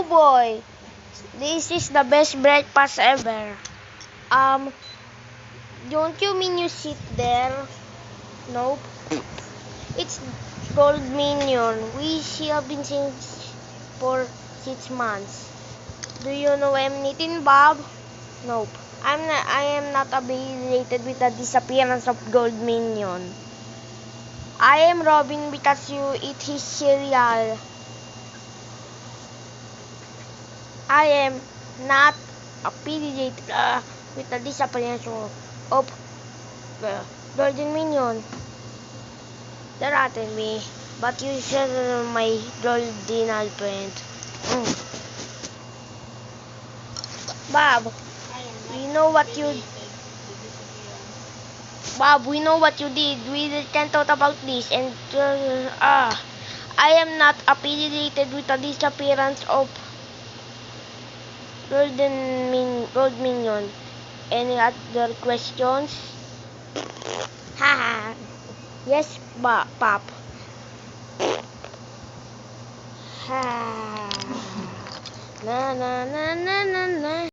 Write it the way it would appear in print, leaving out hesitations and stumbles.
boy, this is the best breakfast ever. Don't you mean you sit there? Nope. It's Gold Minion. We have been since for 6 months. Do you know anything, Bob? Nope. I am not affiliated with the disappearance of Gold Minion. I am Robin because you eat his cereal. I am not affiliated with the disappearance of Golden Minion. They're at me, but you said my golden friend. Bob, we know what you. Bob, we know what you did. We can talk about this, and I am not affiliated with the disappearance of Gold Minion. Any other questions? Haha. Yes, Pop. Ha. Na na na na na na.